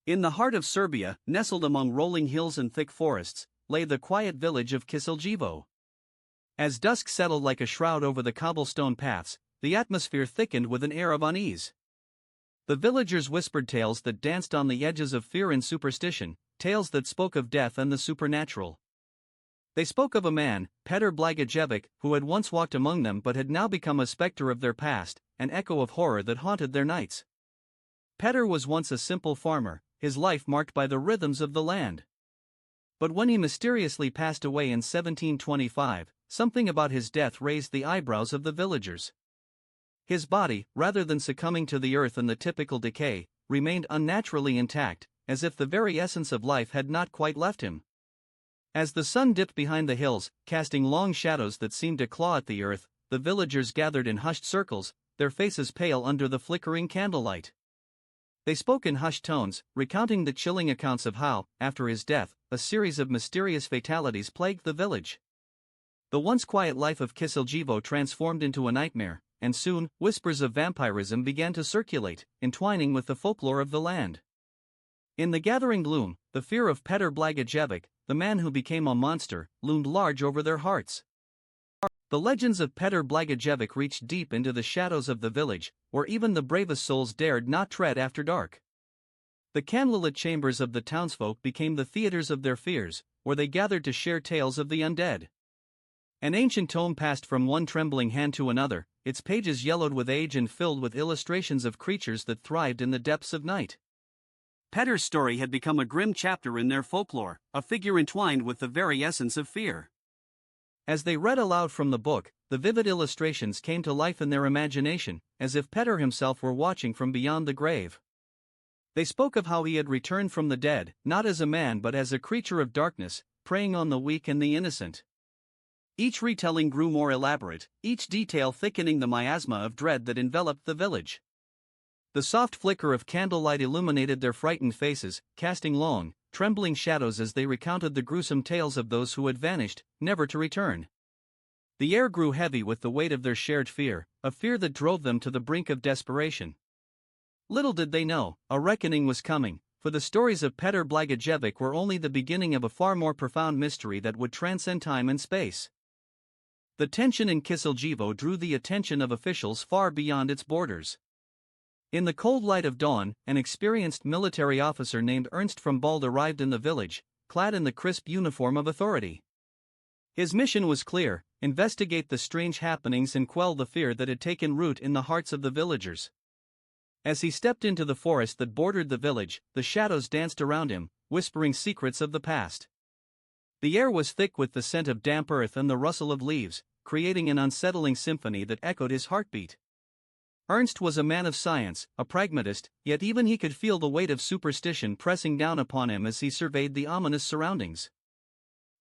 In the heart of Serbia, nestled among rolling hills and thick forests, lay the quiet village of Kisiljevo. As dusk settled like a shroud over the cobblestone paths, the atmosphere thickened with an air of unease. The villagers whispered tales that danced on the edges of fear and superstition, tales that spoke of death and the supernatural. They spoke of a man, Petr Blagojevic, who had once walked among them but had now become a specter of their past, an echo of horror that haunted their nights. Petr was once a simple farmer, his life marked by the rhythms of the land. But when he mysteriously passed away in 1725, something about his death raised the eyebrows of the villagers. His body, rather than succumbing to the earth and the typical decay, remained unnaturally intact, as if the very essence of life had not quite left him. As the sun dipped behind the hills, casting long shadows that seemed to claw at the earth, the villagers gathered in hushed circles, their faces pale under the flickering candlelight. They spoke in hushed tones, recounting the chilling accounts of how, after his death, a series of mysterious fatalities plagued the village. The once quiet life of Kisiljevo transformed into a nightmare, and soon, whispers of vampirism began to circulate, entwining with the folklore of the land. In the gathering gloom, the fear of Petr Blagojevic, the man who became a monster, loomed large over their hearts. The legends of Petr Blagojevic reached deep into the shadows of the village, where even the bravest souls dared not tread after dark. The candlelit chambers of the townsfolk became the theaters of their fears, where they gathered to share tales of the undead. An ancient tome passed from one trembling hand to another, its pages yellowed with age and filled with illustrations of creatures that thrived in the depths of night. Petr's story had become a grim chapter in their folklore, a figure entwined with the very essence of fear. As they read aloud from the book, the vivid illustrations came to life in their imagination, as if Petr himself were watching from beyond the grave. They spoke of how he had returned from the dead, not as a man but as a creature of darkness, preying on the weak and the innocent. Each retelling grew more elaborate, each detail thickening the miasma of dread that enveloped the village. The soft flicker of candlelight illuminated their frightened faces, casting long, trembling shadows as they recounted the gruesome tales of those who had vanished, never to return. The air grew heavy with the weight of their shared fear, a fear that drove them to the brink of desperation. Little did they know, a reckoning was coming, for the stories of Petr Blagojevic were only the beginning of a far more profound mystery that would transcend time and space. The tension in Kisiljevo drew the attention of officials far beyond its borders. In the cold light of dawn, an experienced military officer named Ernst from Bald arrived in the village, clad in the crisp uniform of authority. His mission was clear: investigate the strange happenings and quell the fear that had taken root in the hearts of the villagers. As he stepped into the forest that bordered the village, the shadows danced around him, whispering secrets of the past. The air was thick with the scent of damp earth and the rustle of leaves, creating an unsettling symphony that echoed his heartbeat. Ernst was a man of science, a pragmatist, yet even he could feel the weight of superstition pressing down upon him as he surveyed the ominous surroundings.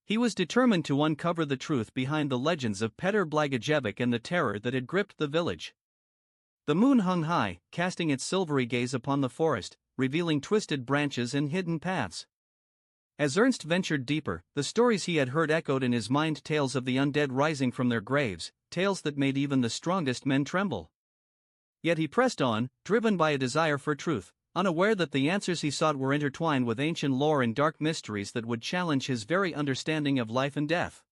He was determined to uncover the truth behind the legends of Petr Blagojevic and the terror that had gripped the village. The moon hung high, casting its silvery gaze upon the forest, revealing twisted branches and hidden paths. As Ernst ventured deeper, the stories he had heard echoed in his mind, tales of the undead rising from their graves, tales that made even the strongest men tremble. Yet he pressed on, driven by a desire for truth, unaware that the answers he sought were intertwined with ancient lore and dark mysteries that would challenge his very understanding of life and death.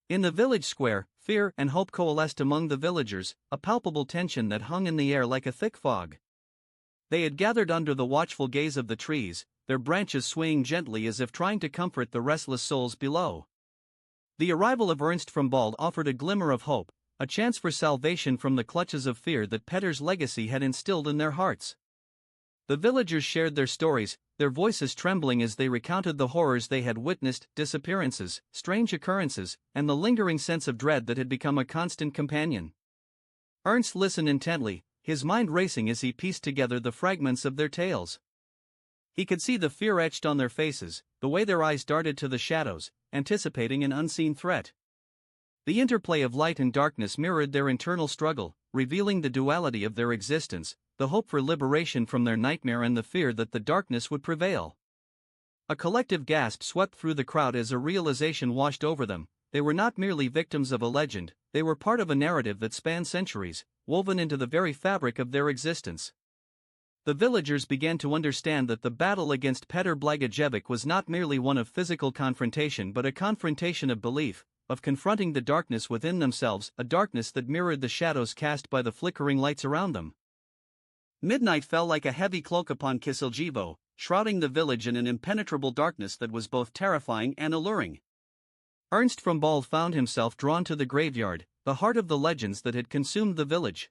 In the village square, fear and hope coalesced among the villagers, a palpable tension that hung in the air like a thick fog. They had gathered under the watchful gaze of the trees, their branches swaying gently as if trying to comfort the restless souls below. The arrival of Ernst from Bald offered a glimmer of hope, a chance for salvation from the clutches of fear that Petr's legacy had instilled in their hearts. The villagers shared their stories, their voices trembling as they recounted the horrors they had witnessed, disappearances, strange occurrences, and the lingering sense of dread that had become a constant companion. Ernst listened intently, his mind racing as he pieced together the fragments of their tales. He could see the fear etched on their faces, the way their eyes darted to the shadows, anticipating an unseen threat. The interplay of light and darkness mirrored their internal struggle, revealing the duality of their existence, the hope for liberation from their nightmare and the fear that the darkness would prevail. A collective gasp swept through the crowd as a realization washed over them: they were not merely victims of a legend, they were part of a narrative that spanned centuries, woven into the very fabric of their existence. the villagers began to understand that the battle against Petr Blagajevic was not merely one of physical confrontation but a confrontation of belief, of confronting the darkness within themselves, a darkness that mirrored the shadows cast by the flickering lights around them. Midnight fell like a heavy cloak upon Kisiljevo, shrouding the village in an impenetrable darkness that was both terrifying and alluring. Ernst from Bald found himself drawn to the graveyard, the heart of the legends that had consumed the village.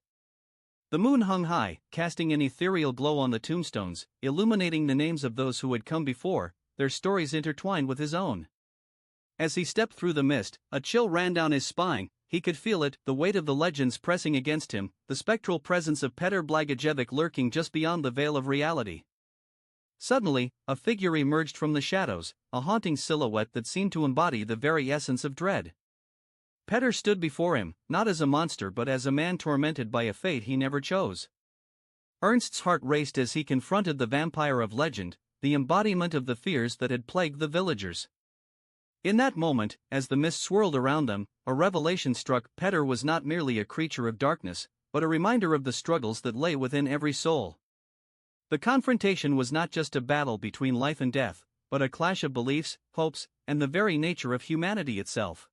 The moon hung high, casting an ethereal glow on the tombstones, illuminating the names of those who had come before, their stories intertwined with his own. As he stepped through the mist, a chill ran down his spine. He could feel it, the weight of the legends pressing against him, the spectral presence of Petr Blagajevic lurking just beyond the veil of reality. Suddenly, a figure emerged from the shadows, a haunting silhouette that seemed to embody the very essence of dread. Petr stood before him, not as a monster but as a man tormented by a fate he never chose. Ernst's heart raced as he confronted the vampire of legend, the embodiment of the fears that had plagued the villagers. In that moment, as the mist swirled around them, a revelation struck. Petr was not merely a creature of darkness, but a reminder of the struggles that lay within every soul. The confrontation was not just a battle between life and death, but a clash of beliefs, hopes, and the very nature of humanity itself.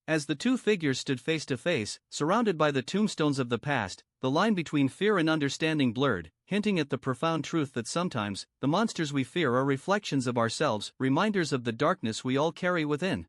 As the two figures stood face to face, surrounded by the tombstones of the past, the line between fear and understanding blurred, hinting at the profound truth that sometimes, the monsters we fear are reflections of ourselves, reminders of the darkness we all carry within.